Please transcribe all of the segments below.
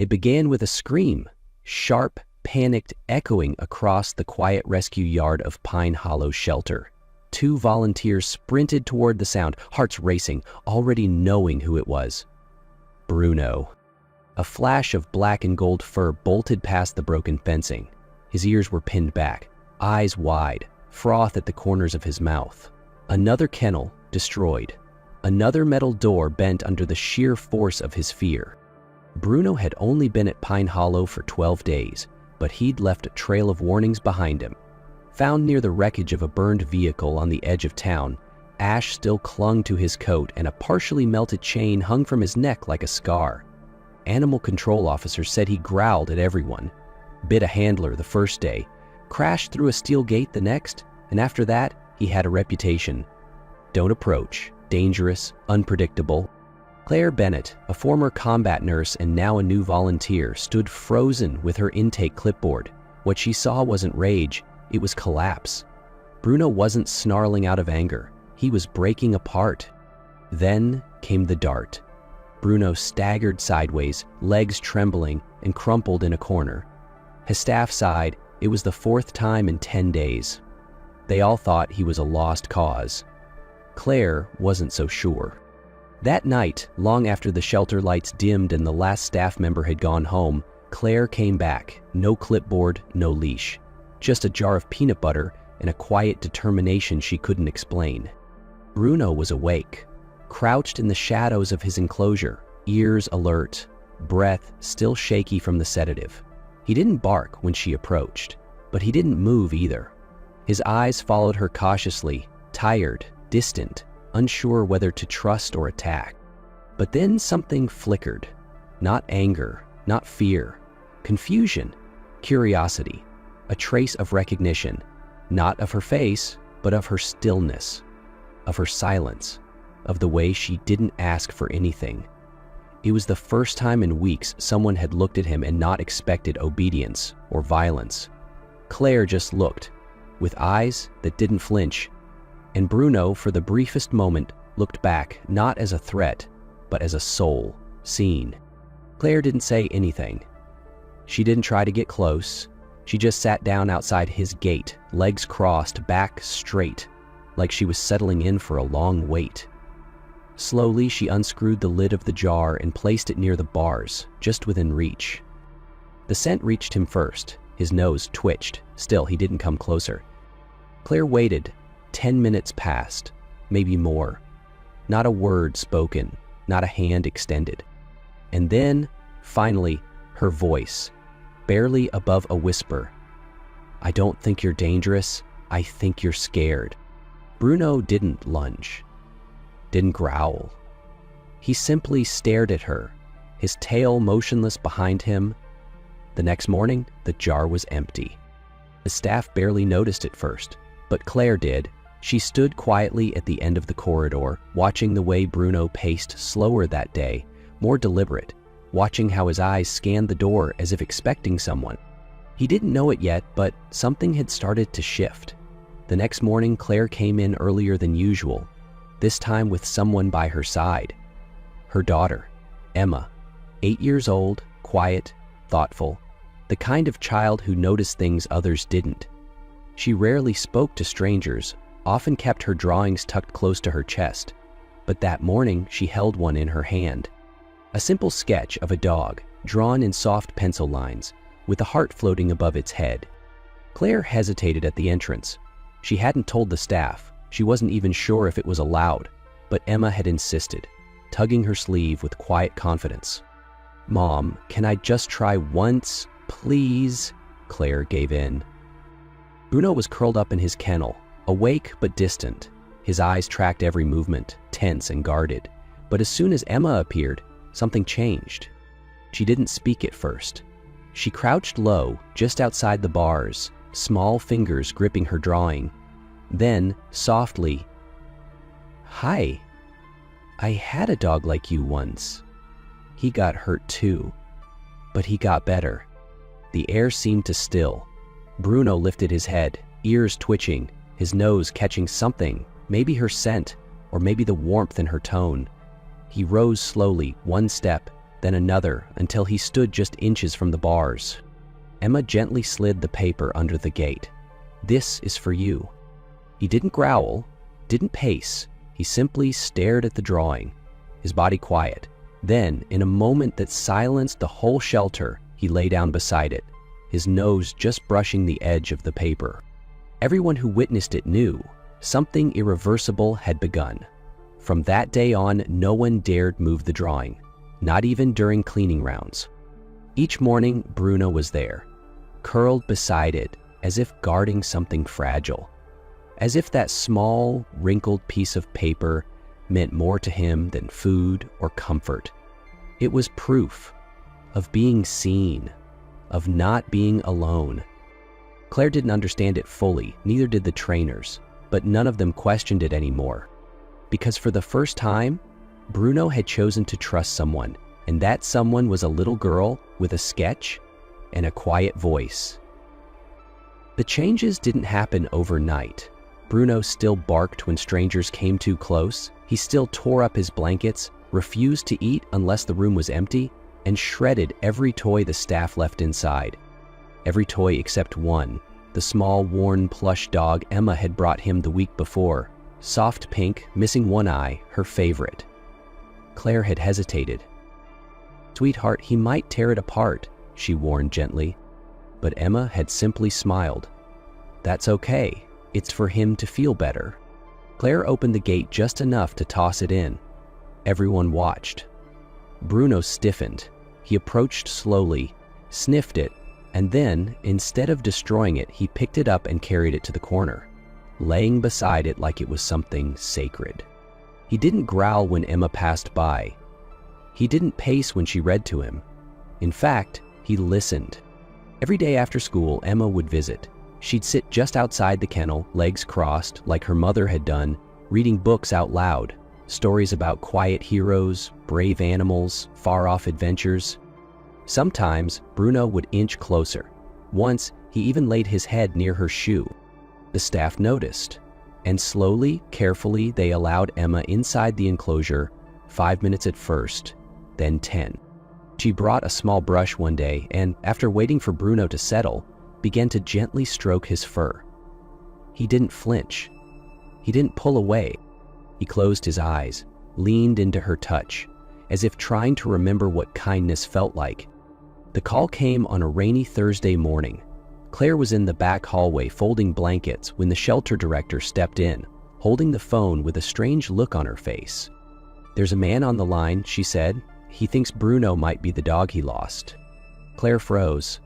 It began with a scream, sharp, panicked, echoing across the quiet rescue yard of Pine Hollow Shelter. Two volunteers sprinted toward the sound, hearts racing, already knowing who it was. Bruno. A flash of black and gold fur bolted past the broken fencing. His ears were pinned back, eyes wide, froth at the corners of his mouth. Another kennel destroyed. Another metal door bent under the sheer force of his fear. Bruno had only been at Pine Hollow for 12 days, but he'd left a trail of warnings behind him. Found near the wreckage of a burned vehicle on the edge of town, ash still clung to his coat and a partially melted chain hung from his neck like a scar. Animal control officers said he growled at everyone, bit a handler the first day, crashed through a steel gate the next, and after that, he had a reputation. Don't approach, dangerous, unpredictable. Claire Bennett, a former combat nurse and now a new volunteer, stood frozen with her intake clipboard. What she saw wasn't rage, it was collapse. Bruno wasn't snarling out of anger, he was breaking apart. Then came the dart. Bruno staggered sideways, legs trembling, and crumpled in a corner. His staff sighed. It was the fourth time in 10 days. They all thought he was a lost cause. Claire wasn't so sure. That night, long after the shelter lights dimmed and the last staff member had gone home, Claire came back. No clipboard, no leash. Just a jar of peanut butter and a quiet determination she couldn't explain. Bruno was awake, crouched in the shadows of his enclosure, ears alert, breath still shaky from the sedative. He didn't bark when she approached, but he didn't move either. His eyes followed her cautiously, tired, distant, unsure whether to trust or attack. But then something flickered. Not anger, not fear. Confusion, curiosity, a trace of recognition, not of her face, but of her stillness, of her silence, of the way she didn't ask for anything. It was the first time in weeks someone had looked at him and not expected obedience or violence. Claire just looked, with eyes that didn't flinch, and Bruno, for the briefest moment, looked back not as a threat, but as a soul, seen. Claire didn't say anything. She didn't try to get close. She just sat down outside his gate, legs crossed, back straight, like she was settling in for a long wait. Slowly, she unscrewed the lid of the jar and placed it near the bars, just within reach. The scent reached him first. His nose twitched. Still, he didn't come closer. Claire waited. 10 minutes passed, maybe more. Not a word spoken, not a hand extended. And then, finally, her voice, barely above a whisper. "I don't think you're dangerous. I think you're scared." Bruno didn't lunge, didn't growl. He simply stared at her, his tail motionless behind him. The next morning, the jar was empty. The staff barely noticed it first, but Claire did. She stood quietly at the end of the corridor, watching the way Bruno paced slower that day, more deliberate, watching how his eyes scanned the door as if expecting someone. He didn't know it yet, but something had started to shift. The next morning, Claire came in earlier than usual, this time with someone by her side. Her daughter, Emma, 8 years old, quiet, thoughtful, the kind of child who noticed things others didn't. She rarely spoke to strangers, often kept her drawings tucked close to her chest, but that morning she held one in her hand. A simple sketch of a dog, drawn in soft pencil lines, with a heart floating above its head. Claire hesitated at the entrance. She hadn't told the staff. She wasn't even sure if it was allowed, but Emma had insisted, tugging her sleeve with quiet confidence. "Mom, can I just try once, please?" Claire gave in. Bruno was curled up in his kennel, awake but distant. His eyes tracked every movement, tense and guarded. But as soon as Emma appeared, something changed. She didn't speak at first. She crouched low, just outside the bars, small fingers gripping her drawing. Then, softly, "Hi. I had a dog like you once. He got hurt too, but he got better." The air seemed to still. Bruno lifted his head, ears twitching, his nose catching something, maybe her scent, or maybe the warmth in her tone. He rose slowly, one step, then another, until he stood just inches from the bars. Emma gently slid the paper under the gate. "This is for you." He didn't growl, didn't pace. He simply stared at the drawing, his body quiet. Then, in a moment that silenced the whole shelter, he lay down beside it, his nose just brushing the edge of the paper. Everyone who witnessed it knew something irreversible had begun. From that day on, no one dared move the drawing, not even during cleaning rounds. Each morning, Bruno was there, curled beside it, as if guarding something fragile, as if that small, wrinkled piece of paper meant more to him than food or comfort. It was proof of being seen, of not being alone. Claire didn't understand it fully, neither did the trainers, but none of them questioned it anymore. Because for the first time, Bruno had chosen to trust someone, and that someone was a little girl with a sketch and a quiet voice. The changes didn't happen overnight. Bruno still barked when strangers came too close. He still tore up his blankets, refused to eat unless the room was empty, and shredded every toy the staff left inside. Every toy except one, the small, worn plush dog Emma had brought him the week before. Soft pink, missing one eye, her favorite. Claire had hesitated. "Sweetheart, he might tear it apart," she warned gently. But Emma had simply smiled. "That's okay. It's for him to feel better." Claire opened the gate just enough to toss it in. Everyone watched. Bruno stiffened. He approached slowly, sniffed it, and then, instead of destroying it, he picked it up and carried it to the corner, laying beside it like it was something sacred. He didn't growl when Emma passed by. He didn't pace when she read to him. In fact, he listened. Every day after school, Emma would visit. She'd sit just outside the kennel, legs crossed, like her mother had done, reading books out loud, stories about quiet heroes, brave animals, far-off adventures. Sometimes, Bruno would inch closer. Once, he even laid his head near her shoe. The staff noticed, and slowly, carefully, they allowed Emma inside the enclosure, 5 minutes at first, then 10. She brought a small brush one day and, after waiting for Bruno to settle, began to gently stroke his fur. He didn't flinch. He didn't pull away. He closed his eyes, leaned into her touch, as if trying to remember what kindness felt like. The call came on a rainy Thursday morning. Claire was in the back hallway folding blankets when the shelter director stepped in, holding the phone with a strange look on her face. "There's a man on the line," she said. "He thinks Bruno might be the dog he lost." Claire froze.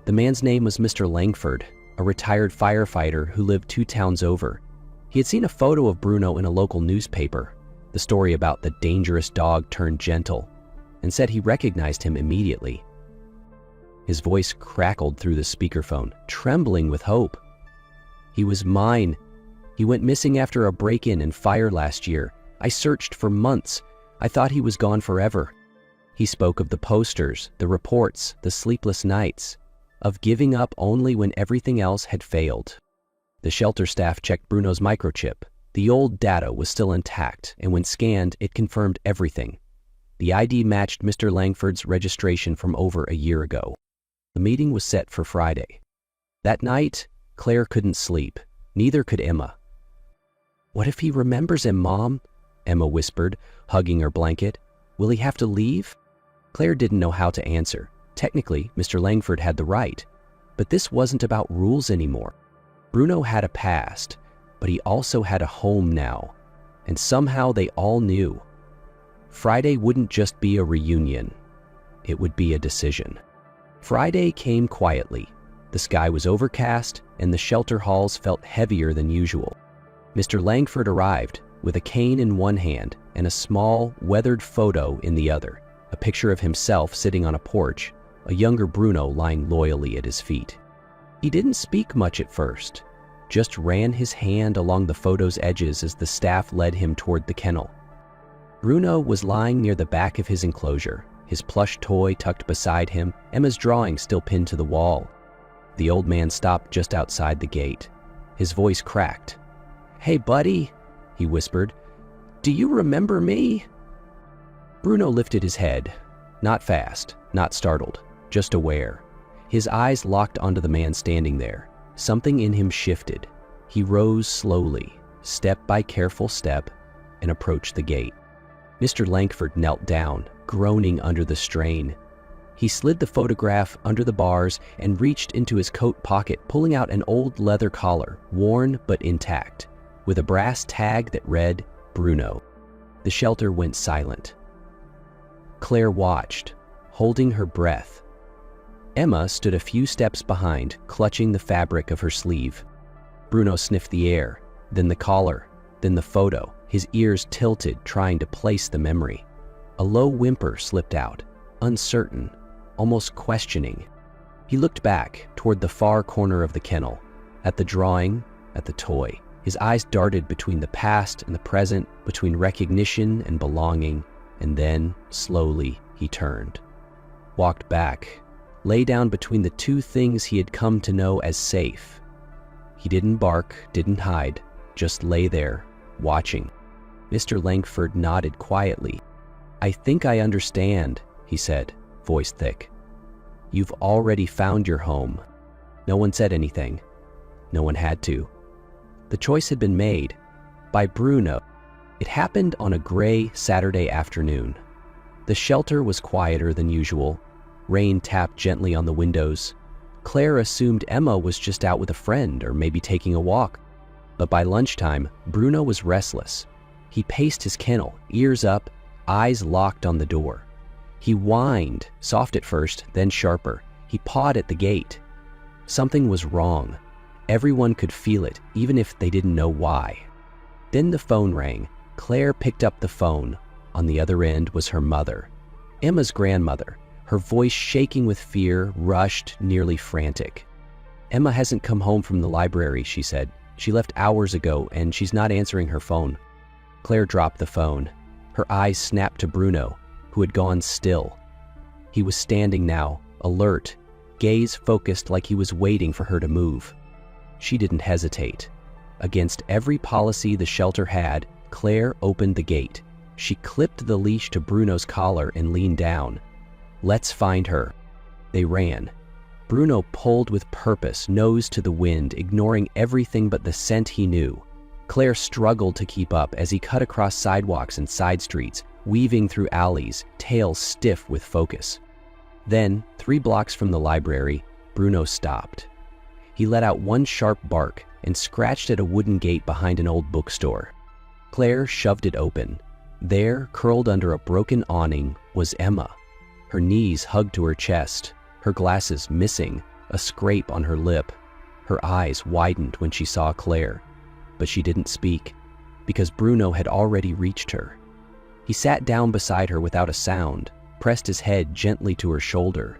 The man's name was Mr. Langford, a retired firefighter who lived 2 towns over. He had seen a photo of Bruno in a local newspaper, the story about the dangerous dog turned gentle, and said he recognized him immediately. His voice crackled through the speakerphone, trembling with hope. "He was mine. He went missing after a break-in and fire last year. I searched for months. I thought he was gone forever." He spoke of the posters, the reports, the sleepless nights, of giving up only when everything else had failed. The shelter staff checked Bruno's microchip. The old data was still intact, and when scanned, it confirmed everything. The ID matched Mr. Langford's registration from over a year ago. The meeting was set for Friday. That night, Claire couldn't sleep. Neither could Emma. "What if he remembers him, Mom?" Emma whispered, hugging her blanket. "Will he have to leave?" Claire didn't know how to answer. Technically, Mr. Langford had the right, but this wasn't about rules anymore. Bruno had a past, but he also had a home now, and somehow they all knew. Friday wouldn't just be a reunion. It would be a decision. Friday came quietly. The sky was overcast, and the shelter halls felt heavier than usual. Mr. Langford arrived with a cane in one hand and a small, weathered photo in the other, a picture of himself sitting on a porch, a younger Bruno lying loyally at his feet. He didn't speak much at first, just ran his hand along the photo's edges as the staff led him toward the kennel. Bruno was lying near the back of his enclosure, his plush toy tucked beside him, Emma's drawing still pinned to the wall. The old man stopped just outside the gate. His voice cracked. "Hey, buddy," he whispered. "Do you remember me?" Bruno lifted his head. Not fast, not startled, just aware. His eyes locked onto the man standing there. Something in him shifted. He rose slowly, step by careful step, and approached the gate. Mr. Langford knelt down, groaning under the strain. He slid the photograph under the bars and reached into his coat pocket, pulling out an old leather collar, worn but intact, with a brass tag that read, Bruno. The shelter went silent. Claire watched, holding her breath. Emma stood a few steps behind, clutching the fabric of her sleeve. Bruno sniffed the air, then the collar, then the photo, his ears tilted, trying to place the memory. A low whimper slipped out, uncertain, almost questioning. He looked back toward the far corner of the kennel, at the drawing, at the toy. His eyes darted between the past and the present, between recognition and belonging, and then, slowly, he turned. Walked back, lay down between the two things he had come to know as safe. He didn't bark, didn't hide, just lay there, watching. Mr. Langford nodded quietly. "I think I understand," he said, voice thick. "You've already found your home." No one said anything. No one had to. The choice had been made by Bruno. It happened on a gray Saturday afternoon. The shelter was quieter than usual. Rain tapped gently on the windows. Claire assumed Emma was just out with a friend or maybe taking a walk. But by lunchtime, Bruno was restless. He paced his kennel, ears up, eyes locked on the door. He whined, soft at first, then sharper. He pawed at the gate. Something was wrong. Everyone could feel it, even if they didn't know why. Then the phone rang. Claire picked up the phone. On the other end was her mother, Emma's grandmother, her voice shaking with fear, rushed, nearly frantic. "Emma hasn't come home from the library," she said. "She left hours ago, and she's not answering her phone." Claire dropped the phone. Her eyes snapped to Bruno, who had gone still. He was standing now, alert, gaze focused like he was waiting for her to move. She didn't hesitate. Against every policy the shelter had, Claire opened the gate. She clipped the leash to Bruno's collar and leaned down. "Let's find her." They ran. Bruno pulled with purpose, nose to the wind, ignoring everything but the scent he knew. Claire struggled to keep up as he cut across sidewalks and side streets, weaving through alleys, tail stiff with focus. Then, 3 blocks from the library, Bruno stopped. He let out one sharp bark and scratched at a wooden gate behind an old bookstore. Claire shoved it open. There, curled under a broken awning, was Emma. Her knees hugged to her chest, her glasses missing, a scrape on her lip. Her eyes widened when she saw Claire, but she didn't speak, because Bruno had already reached her. He sat down beside her without a sound, pressed his head gently to her shoulder.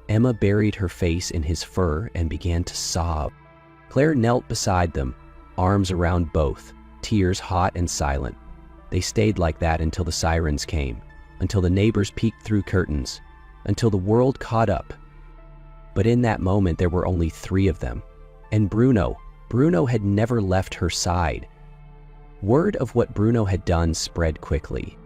Emma buried her face in his fur and began to sob. Claire knelt beside them, arms around both, tears hot and silent. They stayed like that until the sirens came, until the neighbors peeked through curtains, until the world caught up. But in that moment there were only 3 of them. And Bruno had never left her side. Word of what Bruno had done spread quickly.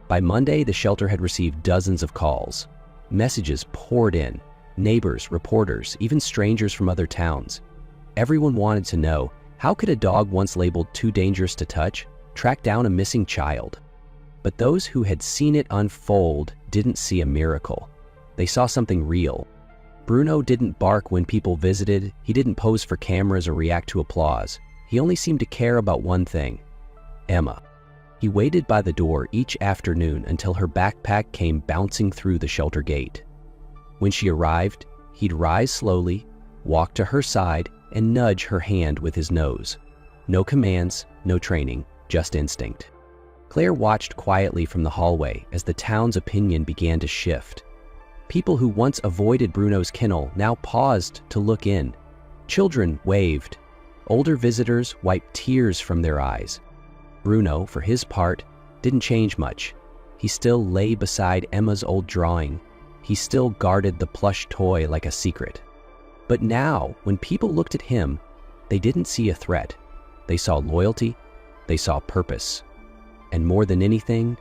By Monday, the shelter had received dozens of calls. Messages poured in. Neighbors, reporters, even strangers from other towns. Everyone wanted to know, how could a dog once labeled too dangerous to touch track down a missing child? But those who had seen it unfold didn't see a miracle. They saw something real. Bruno didn't bark when people visited. He didn't pose for cameras or react to applause. He only seemed to care about one thing: Emma. He waited by the door each afternoon until her backpack came bouncing through the shelter gate. When she arrived, he'd rise slowly, walk to her side, and nudge her hand with his nose. No commands, no training, just instinct. Claire watched quietly from the hallway as the town's opinion began to shift. People who once avoided Bruno's kennel now paused to look in. Children waved. Older visitors wiped tears from their eyes. Bruno, for his part, didn't change much. He still lay beside Emma's old drawing. He still guarded the plush toy like a secret. But now, when people looked at him, they didn't see a threat. They saw loyalty, they saw purpose, and more than anything,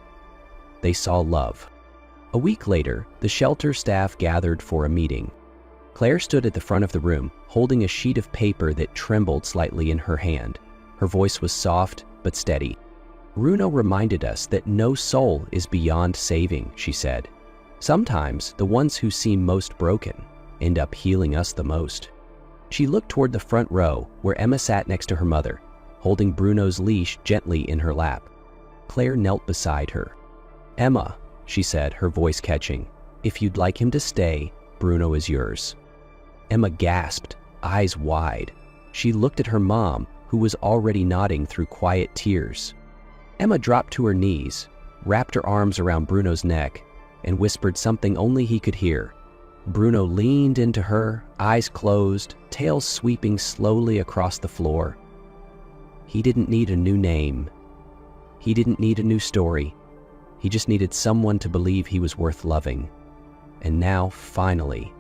they saw love. A week later, the shelter staff gathered for a meeting. Claire stood at the front of the room, holding a sheet of paper that trembled slightly in her hand. Her voice was soft but steady. "Bruno reminded us that no soul is beyond saving," she said. "Sometimes the ones who seem most broken end up healing us the most." She looked toward the front row where Emma sat next to her mother, holding Bruno's leash gently in her lap. Claire knelt beside her. "Emma," she said, her voice catching, "if you'd like him to stay, Bruno is yours." Emma gasped, eyes wide. She looked at her mom, who was already nodding through quiet tears. Emma dropped to her knees, wrapped her arms around Bruno's neck, and whispered something only he could hear. Bruno leaned into her, eyes closed, tail sweeping slowly across the floor. He didn't need a new name. He didn't need a new story. He just needed someone to believe he was worth loving. And now, finally,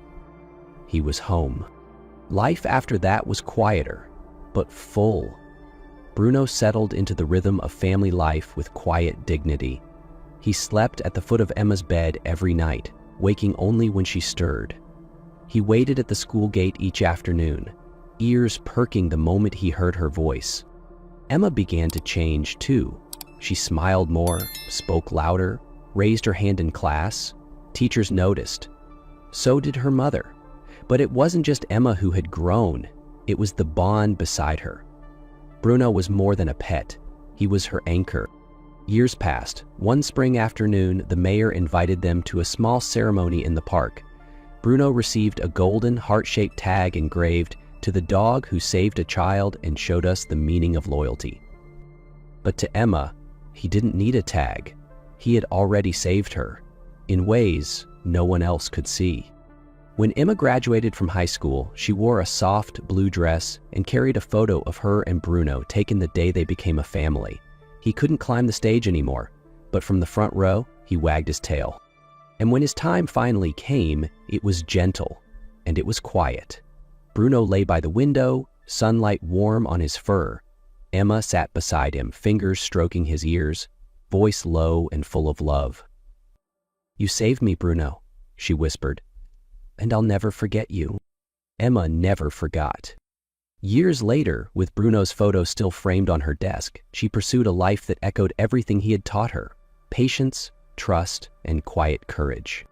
he was home. Life after that was quieter, but full. Bruno settled into the rhythm of family life with quiet dignity. He slept at the foot of Emma's bed every night, waking only when she stirred. He waited at the school gate each afternoon, ears perking the moment he heard her voice. Emma began to change too. She smiled more, spoke louder, raised her hand in class. Teachers noticed. So did her mother. But it wasn't just Emma who had grown, it was the bond beside her. Bruno was more than a pet. He was her anchor. Years passed. One spring afternoon, the mayor invited them to a small ceremony in the park. Bruno received a golden heart-shaped tag engraved, "To the dog who saved a child and showed us the meaning of loyalty." But to Emma, he didn't need a tag. He had already saved her, in ways no one else could see. When Emma graduated from high school, she wore a soft blue dress and carried a photo of her and Bruno taken the day they became a family. He couldn't climb the stage anymore, but from the front row, he wagged his tail. And when his time finally came, it was gentle, and it was quiet. Bruno lay by the window, sunlight warm on his fur. Emma sat beside him, fingers stroking his ears, voice low and full of love. "You saved me, Bruno," she whispered, "and I'll never forget you." Emma never forgot. Years later, with Bruno's photo still framed on her desk, she pursued a life that echoed everything he had taught her: patience, trust, and quiet courage.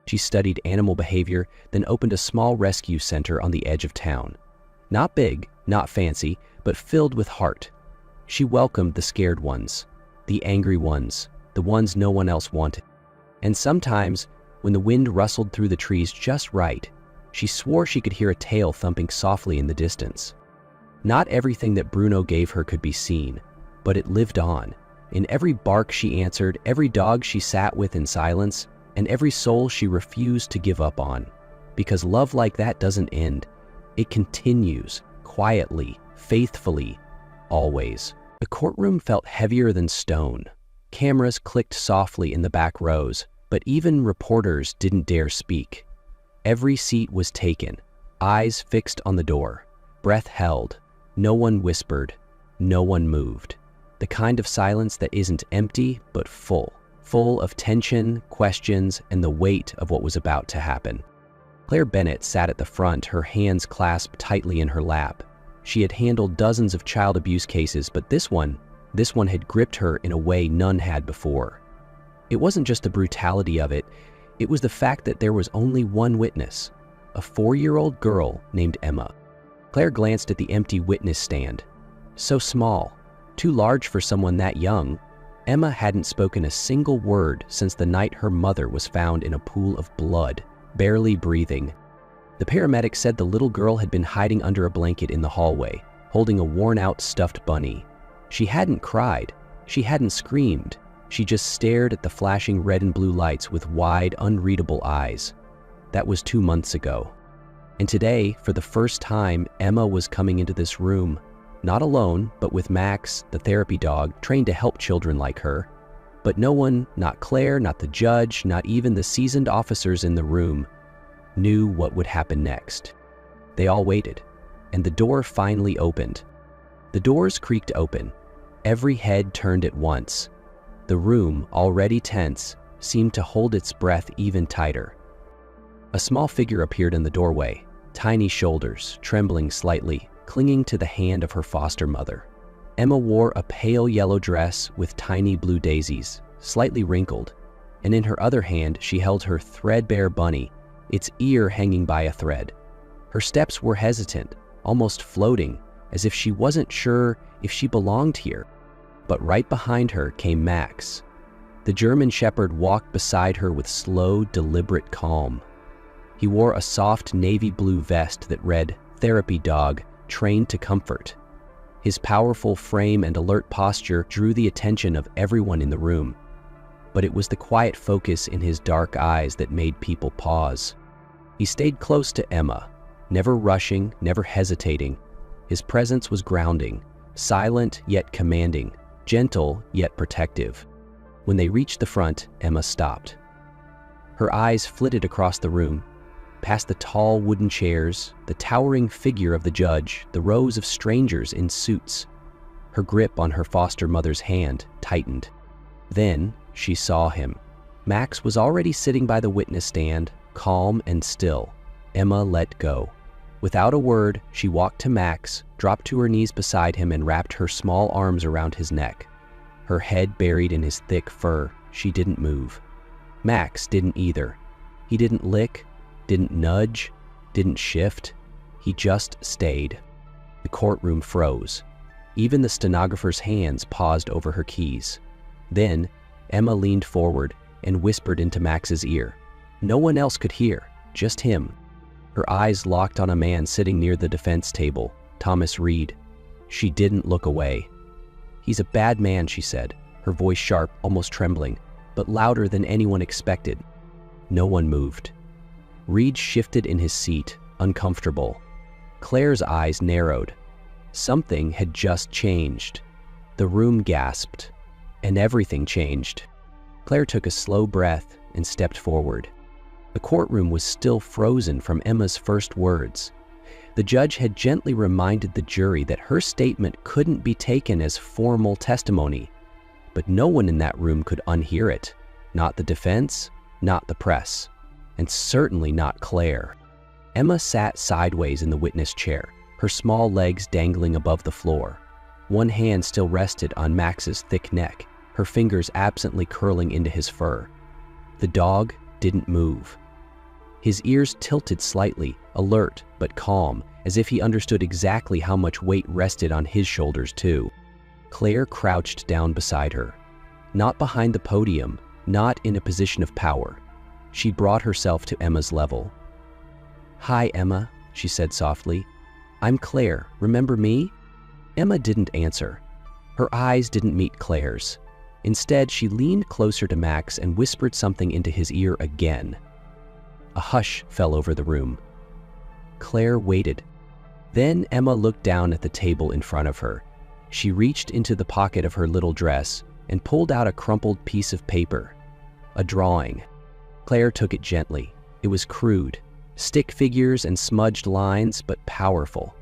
She studied animal behavior, then opened a small rescue center on the edge of town. Not big, not fancy, but filled with heart. She welcomed the scared ones, the angry ones, the ones no one else wanted. And sometimes, when the wind rustled through the trees just right, she swore she could hear a tail thumping softly in the distance. Not everything that Bruno gave her could be seen, but it lived on. In every bark she answered, every dog she sat with in silence, and every soul she refused to give up on. Because love like that doesn't end. It continues, quietly, faithfully, always. The courtroom felt heavier than stone. Cameras clicked softly in the back rows, but even reporters didn't dare speak. Every seat was taken, eyes fixed on the door, breath held. No one whispered, no one moved. The kind of silence that isn't empty, but full of tension, questions, and the weight of what was about to happen. Claire Bennett sat at the front, her hands clasped tightly in her lap. She had handled dozens of child abuse cases, but this one had gripped her in a way none had before. It wasn't just the brutality of it, it was the fact that there was only one witness, a 4-year-old girl named Emma. Claire glanced at the empty witness stand. So small, too large for someone that young. Emma hadn't spoken a single word since the night her mother was found in a pool of blood, barely breathing. The paramedics said the little girl had been hiding under a blanket in the hallway, holding a worn-out stuffed bunny. She hadn't cried, she hadn't screamed. She just stared at the flashing red and blue lights with wide, unreadable eyes. That was 2 months ago. And today, for the first time, Emma was coming into this room, not alone, but with Max, the therapy dog, trained to help children like her. But no one, not Claire, not the judge, not even the seasoned officers in the room, knew what would happen next. They all waited, and the door finally opened. The doors creaked open. Every head turned at once. The room, already tense, seemed to hold its breath even tighter. A small figure appeared in the doorway, tiny shoulders trembling slightly, clinging to the hand of her foster mother. Emma wore a pale yellow dress with tiny blue daisies, slightly wrinkled, and in her other hand she held her threadbare bunny, its ear hanging by a thread. Her steps were hesitant, almost floating, as if she wasn't sure if she belonged here. But right behind her came Max. The German Shepherd walked beside her with slow, deliberate calm. He wore a soft navy blue vest that read, "Therapy Dog, Trained to Comfort." His powerful frame and alert posture drew the attention of everyone in the room. But it was the quiet focus in his dark eyes that made people pause. He stayed close to Emma, never rushing, never hesitating. His presence was grounding, silent yet commanding, gentle yet protective. When they reached the front, Emma stopped. Her eyes flitted across the room, past the tall wooden chairs, the towering figure of the judge, the rows of strangers in suits. Her grip on her foster mother's hand tightened. Then she saw him. Max was already sitting by the witness stand, calm and still. Emma let go. Without a word, she walked to Max, dropped to her knees beside him, and wrapped her small arms around his neck. Her head buried in his thick fur, she didn't move. Max didn't either. He didn't lick, didn't nudge, didn't shift. He just stayed. The courtroom froze. Even the stenographer's hands paused over her keys. Then, Emma leaned forward and whispered into Max's ear. No one else could hear, just him. Her eyes locked on a man sitting near the defense table, Thomas Reed. She didn't look away. "He's a bad man," she said, her voice sharp, almost trembling, but louder than anyone expected. No one moved. Reed shifted in his seat, uncomfortable. Claire's eyes narrowed. Something had just changed. The room gasped, and everything changed. Claire took a slow breath and stepped forward. The courtroom was still frozen from Emma's first words. The judge had gently reminded the jury that her statement couldn't be taken as formal testimony, but no one in that room could unhear it. Not the defense, not the press, and certainly not Claire. Emma sat sideways in the witness chair, her small legs dangling above the floor. One hand still rested on Max's thick neck, her fingers absently curling into his fur. The dog didn't move. His ears tilted slightly, alert but calm, as if he understood exactly how much weight rested on his shoulders too. Claire crouched down beside her. Not behind the podium, not in a position of power. She brought herself to Emma's level. "Hi, Emma," she said softly. "I'm Claire, remember me?" Emma didn't answer. Her eyes didn't meet Claire's. Instead, she leaned closer to Max and whispered something into his ear again. A hush fell over the room. Claire waited. Then Emma looked down at the table in front of her. She reached into the pocket of her little dress and pulled out a crumpled piece of paper. A drawing. Claire took it gently. It was crude, stick figures and smudged lines, but powerful.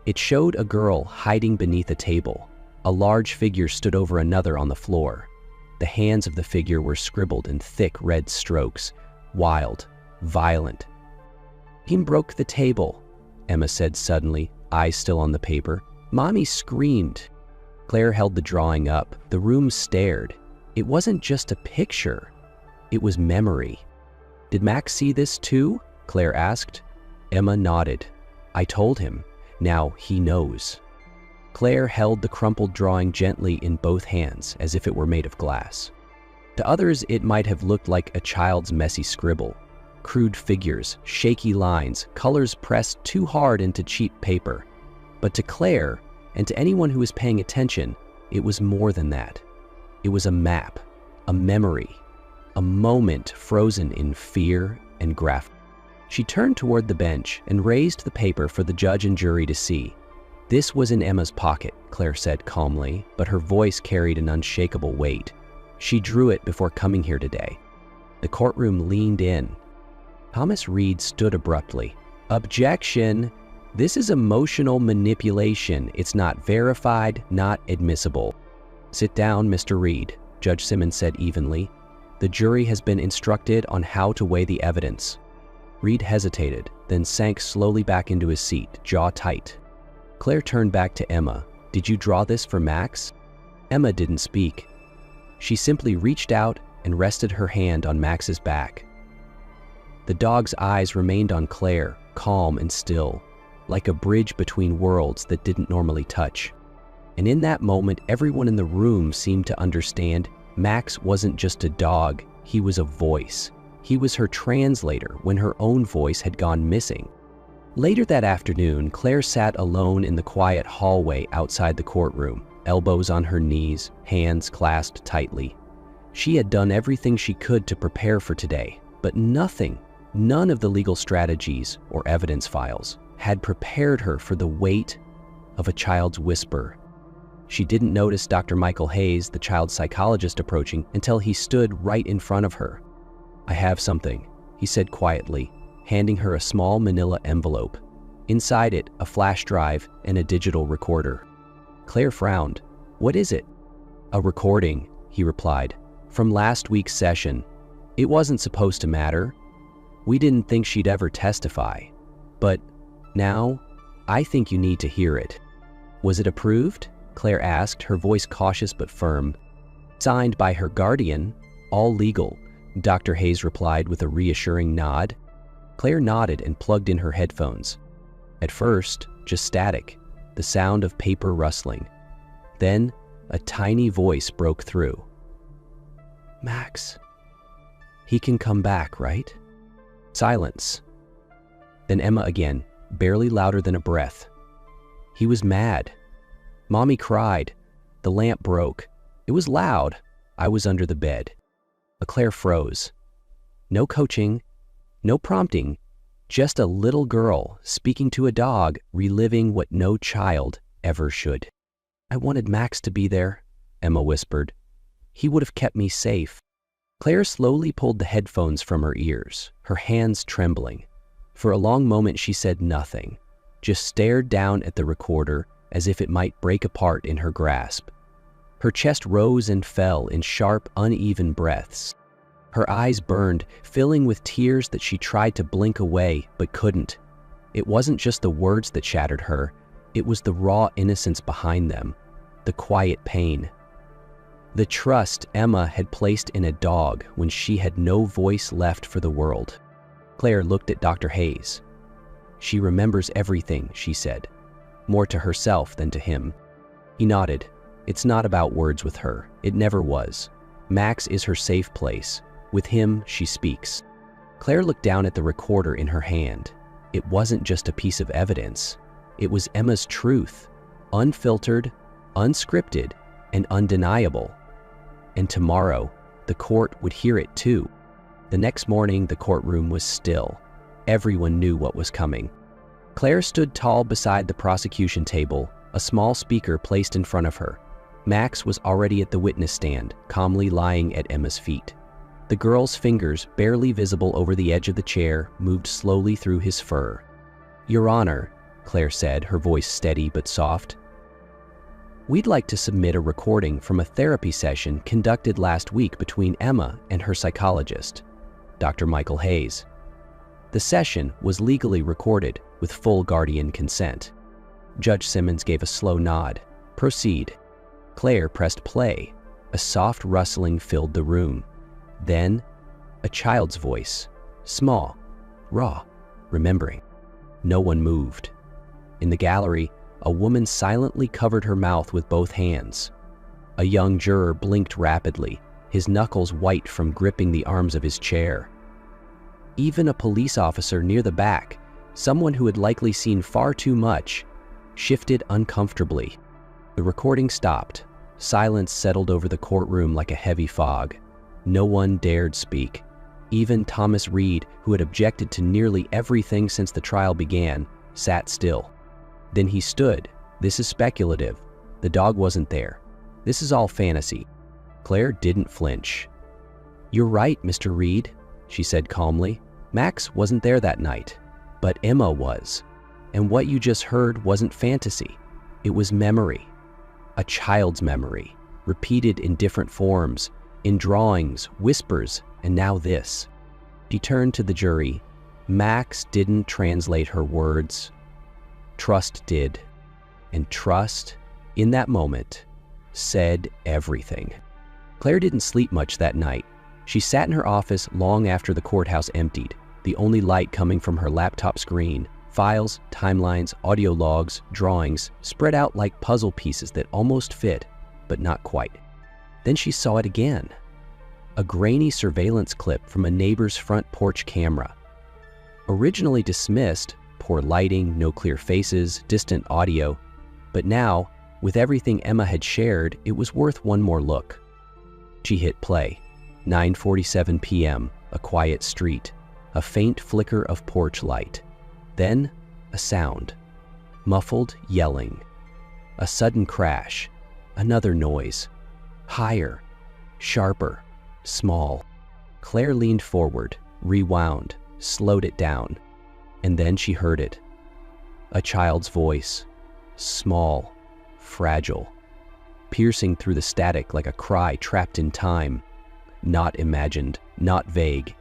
It showed a girl hiding beneath a table. A large figure stood over another on the floor. The hands of the figure were scribbled in thick red strokes, wild, violent. "He broke the table," Emma said suddenly, eyes still on the paper. "Mommy screamed." Claire held the drawing up. The room stared. It wasn't just a picture. It was memory. "Did Max see this too?" Claire asked. Emma nodded. "I told him. Now he knows." Claire held the crumpled drawing gently in both hands, as if it were made of glass. To others, it might have looked like a child's messy scribble. Crude figures, shaky lines, colors pressed too hard into cheap paper. But to Claire, and to anyone who was paying attention, it was more than that. It was a map, a memory, a moment frozen in fear and graph. She turned toward the bench and raised the paper for the judge and jury to see. "This was in Emma's pocket," Claire said calmly, but her voice carried an unshakable weight. "She drew it before coming here today." The courtroom leaned in. Thomas Reed stood abruptly. "Objection! This is emotional manipulation. It's not verified, not admissible." "Sit down, Mr. Reed," Judge Simmons said evenly. The jury has been instructed on how to weigh the evidence. Reed hesitated, then sank slowly back into his seat, jaw tight. Claire turned back to Emma. Did you draw this for Max? Emma didn't speak. She simply reached out and rested her hand on Max's back. The dog's eyes remained on Claire, calm and still, like a bridge between worlds that didn't normally touch. And in that moment, everyone in the room seemed to understand Max wasn't just a dog, he was a voice. He was her translator when her own voice had gone missing. Later that afternoon, Claire sat alone in the quiet hallway outside the courtroom, elbows on her knees, hands clasped tightly. She had done everything she could to prepare for today, but none of the legal strategies or evidence files had prepared her for the weight of a child's whisper. She didn't notice Dr. Michael Hayes, the child psychologist, approaching until he stood right in front of her. I have something, he said quietly, handing her a small manila envelope. Inside it, a flash drive and a digital recorder. Claire frowned. What is it? A recording, he replied, from last week's session. It wasn't supposed to matter. We didn't think she'd ever testify. But now, I think you need to hear it. Was it approved? Claire asked, her voice cautious but firm. Signed by her guardian, all legal, Dr. Hayes replied with a reassuring nod. Claire nodded and plugged in her headphones. At first, just static, the sound of paper rustling. Then, a tiny voice broke through. Max. He can come back, right? Silence. Then Emma again, barely louder than a breath. He was mad. Mommy cried. The lamp broke. It was loud. I was under the bed. Claire froze. No coaching, no prompting, just a little girl speaking to a dog, reliving what no child ever should. I wanted Max to be there, Emma whispered. He would have kept me safe. Claire slowly pulled the headphones from her ears, her hands trembling. For a long moment she said nothing, just stared down at the recorder as if it might break apart in her grasp. Her chest rose and fell in sharp, uneven breaths. Her eyes burned, filling with tears that she tried to blink away but couldn't. It wasn't just the words that shattered her, it was the raw innocence behind them, the quiet pain. The trust Emma had placed in a dog when she had no voice left for the world. Claire looked at Dr. Hayes. She remembers everything, she said, more to herself than to him. He nodded. It's not about words with her. It never was. Max is her safe place. With him, she speaks. Claire looked down at the recorder in her hand. It wasn't just a piece of evidence. It was Emma's truth, unfiltered, unscripted, and undeniable. And tomorrow, the court would hear it too. The next morning, the courtroom was still. Everyone knew what was coming. Claire stood tall beside the prosecution table, a small speaker placed in front of her. Max was already at the witness stand, calmly lying at Emma's feet. The girl's fingers, barely visible over the edge of the chair, moved slowly through his fur. Your Honor, Claire said, her voice steady but soft. We'd like to submit a recording from a therapy session conducted last week between Emma and her psychologist, Dr. Michael Hayes. The session was legally recorded with full guardian consent. Judge Simmons gave a slow nod. Proceed. Claire pressed play. A soft rustling filled the room. Then, a child's voice, small, raw, remembering. No one moved. In the gallery, a woman silently covered her mouth with both hands. A young juror blinked rapidly, his knuckles white from gripping the arms of his chair. Even a police officer near the back, someone who had likely seen far too much, shifted uncomfortably. The recording stopped. Silence settled over the courtroom like a heavy fog. No one dared speak. Even Thomas Reed, who had objected to nearly everything since the trial began, sat still. Then he stood. This is speculative. The dog wasn't there. This is all fantasy. Claire didn't flinch. You're right, Mr. Reed, she said calmly. Max wasn't there that night, but Emma was. And what you just heard wasn't fantasy. It was memory. A child's memory, repeated in different forms, In drawings, whispers, and now this. She turned to the jury. Max didn't translate her words. Trust did. And trust, in that moment, said everything. Claire didn't sleep much that night. She sat in her office long after the courthouse emptied, the only light coming from her laptop screen. Files, timelines, audio logs, drawings, spread out like puzzle pieces that almost fit, but not quite. Then she saw it again. A grainy surveillance clip from a neighbor's front porch camera. Originally dismissed, poor lighting, no clear faces, distant audio, but now, with everything Emma had shared, it was worth one more look. She hit play. 9:47 p.m., a quiet street, a faint flicker of porch light. Then, a sound. Muffled yelling. A sudden crash. Another noise. Higher. Sharper. Small. Claire leaned forward, rewound, slowed it down. And then she heard it. A child's voice. Small. Fragile. Piercing through the static like a cry trapped in time. Not imagined, not vague.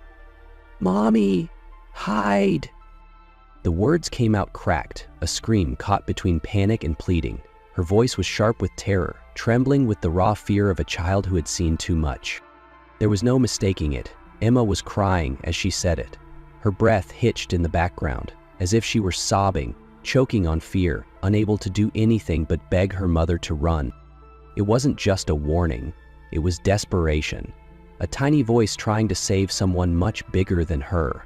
"Mommy! Hide!" The words came out cracked, a scream caught between panic and pleading. Her voice was sharp with terror, trembling with the raw fear of a child who had seen too much. There was no mistaking it. Emma was crying as she said it. Her breath hitched in the background, as if she were sobbing, choking on fear, unable to do anything but beg her mother to run. It wasn't just a warning, it was desperation. A tiny voice trying to save someone much bigger than her.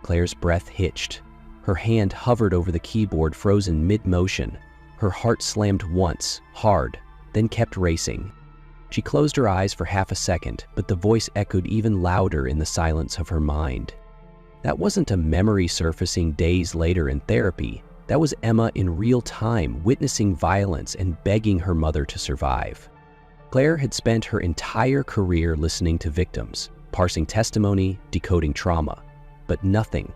Claire's breath hitched. Her hand hovered over the keyboard, frozen mid-motion. Her heart slammed once, hard, then kept racing. She closed her eyes for half a second, but the voice echoed even louder in the silence of her mind. That wasn't a memory surfacing days later in therapy. That was Emma in real time, witnessing violence and begging her mother to survive. Claire had spent her entire career listening to victims, parsing testimony, decoding trauma. But nothing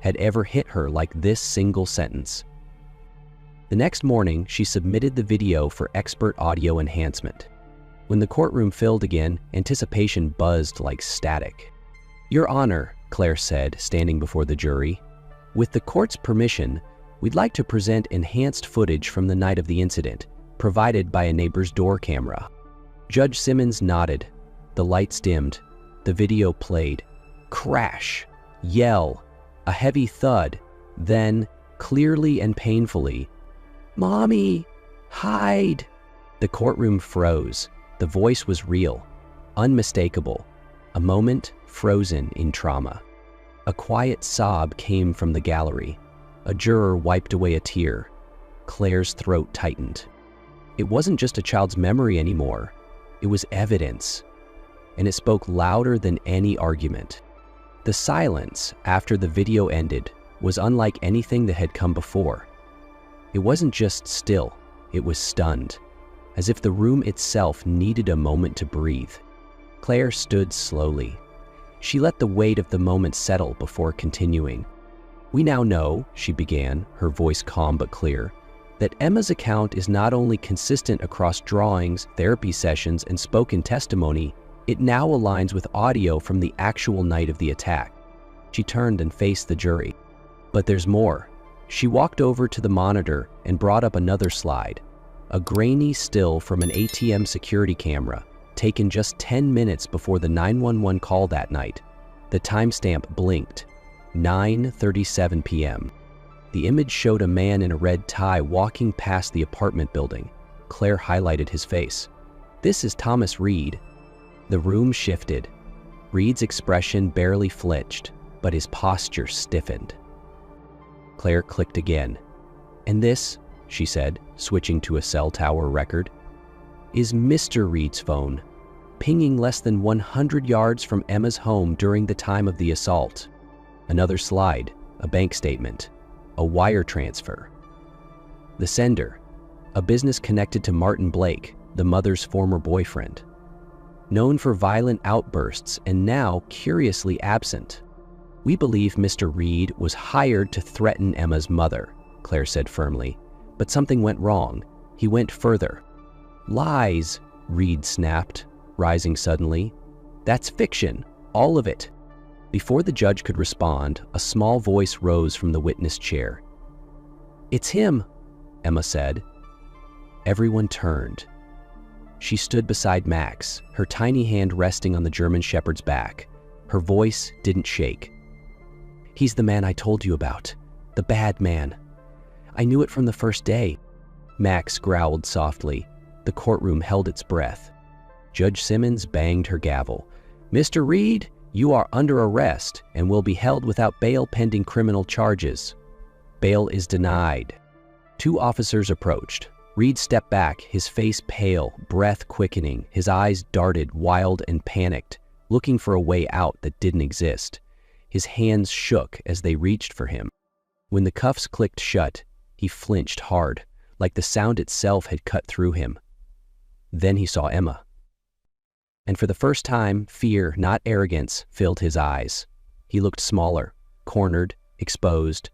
had ever hit her like this single sentence. The next morning, she submitted the video for expert audio enhancement. When the courtroom filled again, anticipation buzzed like static. "Your Honor," Claire said, standing before the jury, "with the court's permission, we'd like to present enhanced footage from the night of the incident, provided by a neighbor's door camera." Judge Simmons nodded. The lights dimmed. The video played. Crash. Yell. A heavy thud. Then, clearly and painfully, "Mommy! Hide!" The courtroom froze. The voice was real. Unmistakable. A moment frozen in trauma. A quiet sob came from the gallery. A juror wiped away a tear. Claire's throat tightened. It wasn't just a child's memory anymore. It was evidence. And it spoke louder than any argument. The silence after the video ended was unlike anything that had come before. It wasn't just still, it was stunned, as if the room itself needed a moment to breathe. Claire stood slowly. She let the weight of the moment settle before continuing. "We now know," she began, her voice calm but clear, "that Emma's account is not only consistent across drawings, therapy sessions, and spoken testimony, it now aligns with audio from the actual night of the attack." She turned and faced the jury. "But there's more." She walked over to the monitor and brought up another slide, a grainy still from an ATM security camera, taken just 10 minutes before the 911 call that night. The timestamp blinked. 9:37 p.m. The image showed a man in a red tie walking past the apartment building. Claire highlighted his face. "This is Thomas Reed." The room shifted. Reed's expression barely flinched, but his posture stiffened. Claire clicked again. "And this," she said, switching to a cell tower record, "is Mr. Reed's phone, pinging less than 100 yards from Emma's home during the time of the assault." Another slide, a bank statement, a wire transfer. The sender, a business connected to Martin Blake, the mother's former boyfriend. Known for violent outbursts and now curiously absent. "We believe Mr. Reed was hired to threaten Emma's mother," Claire said firmly. "But something went wrong. He went further." "Lies," Reed snapped. rising suddenly. "That's fiction, all of it." Before the judge could respond, a small voice rose from the witness chair. "It's him," Emma said. Everyone turned. She stood beside Max, her tiny hand resting on the German Shepherd's back. Her voice didn't shake. "He's the man I told you about. The bad man. I knew it from the first day." Max growled softly. The courtroom held its breath. Judge Simmons banged her gavel. "Mr. Reed, you are under arrest and will be held without bail pending criminal charges." Bail is denied. Two officers approached. Reed stepped back, his face pale, breath quickening. His eyes darted, wild and panicked, looking for a way out that didn't exist. His hands shook as they reached for him. When the cuffs clicked shut, he flinched hard, like the sound itself had cut through him. Then he saw Emma. And for the first time, fear, not arrogance, filled his eyes. He looked smaller, cornered, exposed.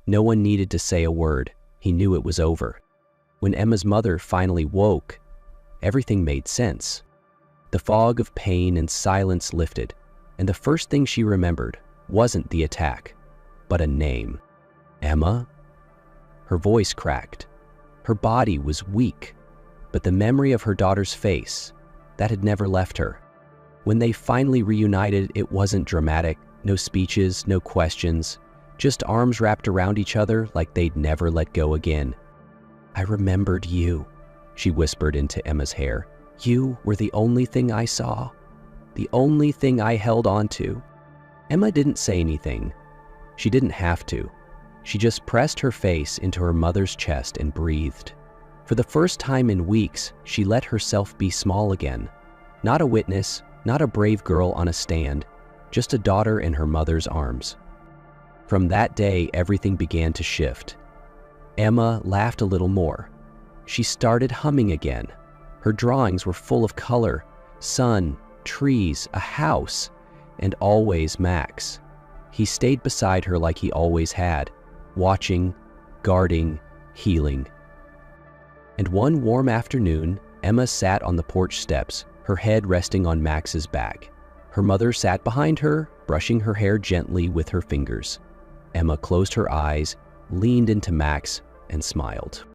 No one needed to say a word. He knew it was over. When Emma's mother finally woke, everything made sense. The fog of pain and silence lifted, and the first thing she remembered wasn't the attack, but a name. Emma? Her voice cracked. Her body was weak, but the memory of her daughter's face, that had never left her. When they finally reunited, it wasn't dramatic, no speeches, no questions, just arms wrapped around each other like they'd never let go again. "I remembered you," she whispered into Emma's hair. "You were the only thing I saw, the only thing I held on to." Emma didn't say anything. She didn't have to. She just pressed her face into her mother's chest and breathed. For the first time in weeks, she let herself be small again. Not a witness, not a brave girl on a stand, just a daughter in her mother's arms. From that day, everything began to shift. Emma laughed a little more. She started humming again. Her drawings were full of color, sun, trees, a house, and always Max. He stayed beside her like he always had, watching, guarding, healing. And one warm afternoon, Emma sat on the porch steps, her head resting on Max's back. Her mother sat behind her, brushing her hair gently with her fingers. Emma closed her eyes, leaned into Max, and smiled.